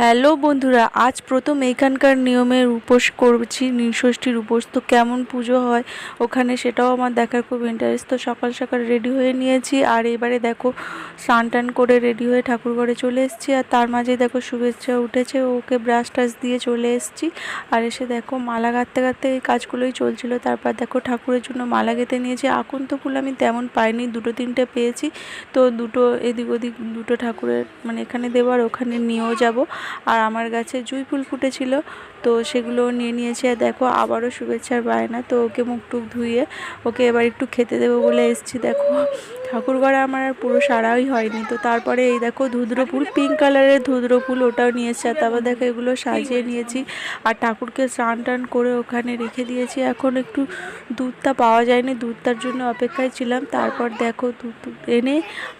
Hello বন্ধুরা, আজ প্রথম এইখানকার নিয়মের উপোস করছি, নীলষষ্ঠীর উপোস। তো কেমন পুজো হয় ওখানে সেটাও আমার দেখার খুব ইন্টারেস্ট। তো সকাল সকাল রেডি হয়ে নিয়েছি, আর এবারে দেখো স্নান টান করে রেডি হয়ে ঠাকুর ঘরে চলে এসেছি। আর তার মাঝে দেখো শুভেচ্ছা উঠেছে, ওকে ব্রাশ টাশ দিয়ে চলে এসেছি। আর এসে দেখো মালা গাঁথতে গাঁথতে এই কাজগুলোই চলছিল। তারপর দেখো ঠাকুরের জন্য মালা গেঁথে নিয়েছি। আকন্দ ফুল আমি তেমন পাইনি, দুটো তিনটে পেয়েছি। তো দুটো এদিক ওদিক দুটো ঠাকুরের মানে এখানে দেবো আর ওখানে নিয়েও যাব। আর আমার গাছে জুঁই ফুল ফুটেছিল, তো সেগুলো নিয়ে নিয়েছি। আর দেখো আবারও শুভেচ্ছার বায়না, তো ওকে মুখ টুক ধুইয়ে ওকে এবার একটু খেতে দেবো বলে এসেছি। দেখো ঠাকুর ঘরে আমার আর পুরো সারাই হয়নি। তো তারপরে এই দেখো ধুদ্র ফুল, পিঙ্ক কালারের ধুদ্র ফুল, ওটাও নিয়েছি। আর তারপর দেখো এগুলো সাজিয়ে নিয়েছি আর ঠাকুরকে স্নান টান করে ওখানে রেখে দিয়েছি। এখন একটু দুধটা পাওয়া যায়নি, দুধটার জন্য অপেক্ষায় ছিলাম। তারপর দেখো দুধ এনে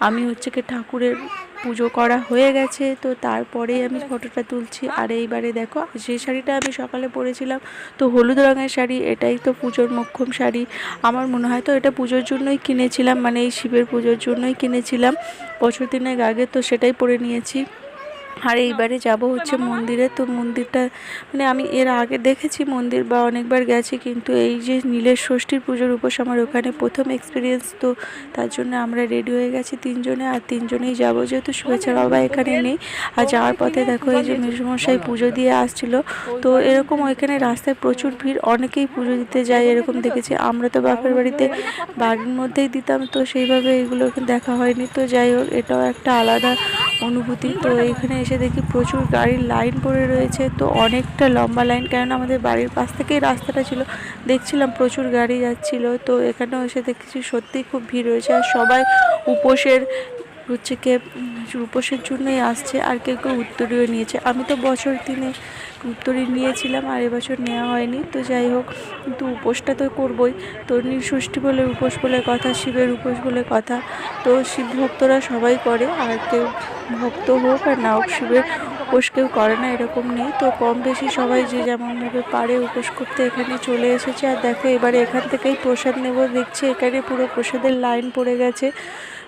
আমি হচ্ছে কি ঠাকুরের পুজো করা হয়ে গেছে। তো তারপরেই আমি ফটোটা তুলছি। আর এইবারে দেখো যে শাড়িটা আমি সকালে পরেছিলাম, তো হলুদ রঙের শাড়ি, এটাই তো পুজোর মোক্ষম শাড়ি আমার মনে হয়। তো এটা পুজোর জন্যই কিনেছিলাম, মানে এই শিবের পুজোর জন্যই কিনেছিলাম বছর দিনের আগে। তো সেটাই পরে নিয়েছি। আর এইবারে যাব হচ্ছে মন্দিরে। তো মন্দিরটা মানে আমি এর আগে দেখেছি মন্দির বা অনেকবার গেছি, কিন্তু এই যে নীলের ষষ্ঠীর পুজোর উপোস আমার ওখানে প্রথম এক্সপিরিয়েন্স। তো তার জন্য আমরা রেডি হয়ে গেছি তিনজনে, আর তিনজনেই যাবো, যেহেতু শুভেচ্ছা বাবা এখানে নেই। আর যাওয়ার পথে দেখো এই যে মেসোমশাই পুজো দিয়ে আসছিল। তো এরকম ওইখানে রাস্তায় প্রচুর ভিড়, অনেকেই পুজো দিতে যায় এরকম দেখেছি। আমরা তো বাপের বাড়িতে বাড়ির মধ্যেই দিতাম, তো সেইভাবে এগুলো দেখা হয়নি। তো যাই হোক, এটাও একটা আলাদা অনুভূতি। তো এখানে এসে দেখি প্রচুর গাড়ির লাইন পড়ে রয়েছে, তো অনেকটা লম্বা লাইন, কেননা আমাদের বাড়ির পাশ থেকেই রাস্তাটা ছিল। দেখছিলাম প্রচুর গাড়ি যাচ্ছিল। তো এখানেও এসে দেখছি সত্যিই খুব ভিড় রয়েছে। আর সবাই উপোসের হচ্ছে কে উপোসের জন্যই আসছে, আর কেউ কেউ উত্তরীয় নিয়েছে। আমি তো বছর দিনে উত্তরী নিয়েছিলাম, আর এবছর নেওয়া হয়নি। তো যাই হোক, কিন্তু উপোসটা তো করবই। তো নীলষষ্ঠী বলে উপোস বলে কথা, শিবের উপোস বলে কথা। তো শিব ভক্তরা সবাই করে, আর কেউ ভক্ত হোক আর না হোক শিবের উপোস কেউ করে না এরকম নেই। তো কম বেশি সবাই যে যেমনভাবে পারে উপোস করতে এখানে চলে এসেছে। আর দেখো এবারে এখান থেকেই প্রসাদ নেব। দেখছি এখানে পুরো প্রসাদের লাইন পড়ে গেছে।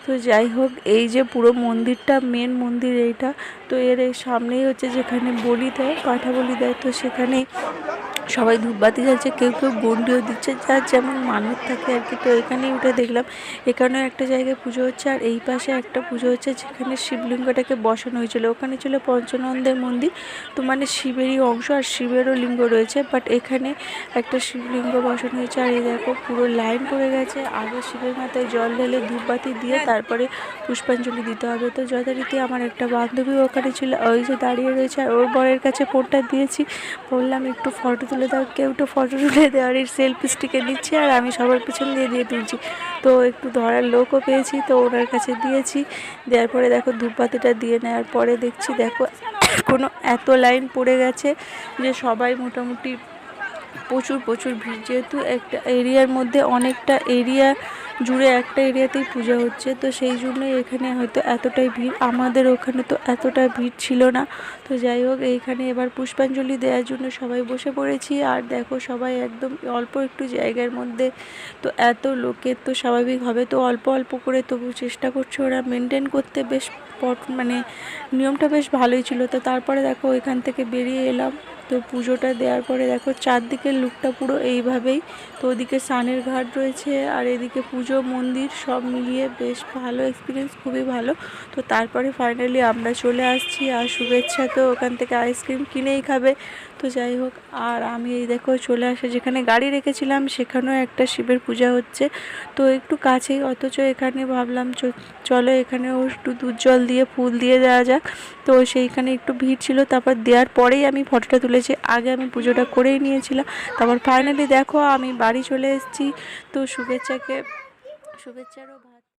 তো যাই হোক, এই যে পুরো মন্দিরটা মেন মন্দির এইটা, তো এর এই সামনেই হচ্ছে যেখানে বলি দেয়, পাঁঠা বলি দেয়। তো সেখানেই সবাই ধূপবাতি জ্বালছে, কেউ কেউ গন্ডিও দিচ্ছে, যার যেমন মানত থাকে আর কি। তো এখানেই উঠে দেখলাম এখানেও একটা জায়গায় পুজো হচ্ছে, আর এই পাশে একটা পুজো হচ্ছে যেখানে শিবলিঙ্গটাকে বসানো হয়েছিল। ওখানে ছিল পঞ্চানন্দের মন্দির, তো মানে শিবেরই অংশ, আর শিবেরও লিঙ্গ রয়েছে, বাট এখানে একটা শিবলিঙ্গ বসানো হয়েছে। আর এই দেখো পুরো লাইন পড়ে গেছে। আগে শিবের মাথায় জল ঢেলে ধূপবাতি দিয়ে তারপরে পুষ্পাঞ্জলি দিতে হবে। তো যথারীতি আমার একটা বান্ধবী ওখানে ছিল, ওই যে দাঁড়িয়ে রয়েছে, আর ওর বরের কাছে ফোনটা দিয়েছি, বললাম একটু ফটো তুলে দাও। কেউ তো ফটো তুলে দেওয়ার সেলফি স্টিকে নিচ্ছে, আর আমি সবার পিছন দিয়ে দিয়ে তুলছি। তো একটু ধরার লোকও পেয়েছি, তো ওনার কাছে দিয়েছি। দেওয়ার পরে দেখো ধূপবাতিটা দিয়ে নেওয়ার পরে দেখছি দেখো কোনো এত লাইন পড়ে গেছে যে সবাই মোটামুটি প্রচুর প্রচুর ভিড়, যেহেতু একটা এরিয়ার মধ্যে অনেকটা এরিয়া জুড়ে একটা এরিয়াতেই পূজা হচ্ছে। তো সেই জন্যই এখানে হয়তো এতটাই ভিড়, আমাদের ওখানে তো এতটা ভিড় ছিল না। তো যাই হোক, এইখানে এবার পুষ্পাঞ্জলি দেওয়ার জন্য সবাই বসে পড়েছি। আর দেখো সবাই একদম অল্প একটু জায়গার মধ্যে, তো এত লোকের তো স্বাভাবিক হবে, তো অল্প অল্প করে তবু চেষ্টা করছে ওরা মেনটেন করতে। বেশ মানে নিয়মটা বেশ ভালোই ছিল। তো তারপরে দেখো এখান থেকে বেরিয়ে এলাম। তো পুজোটা দেওয়ার পরে দেখো চারদিকের লুকটা পুরো এইভাবেই। তো ওদিকে স্নানের ঘাট রয়েছে, আর এদিকে পুজো মন্দির, সব মিলিয়ে বেশ ভালো এক্সপিরিয়েন্স, খুবই ভালো। তো তারপরে ফাইনালি আমরা চলে আসছি। আর শুভেচ্ছা তো ওখান থেকে আইসক্রিম কিনেই খাবে। তো যাই হোক, আর আমি এই দেখো চলে আসে যেখানে গাড়ি রেখেছিলাম সেখানেও একটা শিবের পূজা হচ্ছে, তো একটু কাছেই। অথচ এখানে ভাবলাম চলো এখানেও একটু দুধ জল দিয়ে ফুল দিয়ে দেওয়া যাক। তো সেইখানে একটু ভিড় ছিল, তারপর দেওয়ার পরেই আমি ফটোটা তুলেছি। আগে আমি পুজোটা করেই নিয়েছিলাম। তারপর ফাইনালি দেখো আমি বাড়ি চলে এসেছি। তো শুভেচ্ছারও ভাত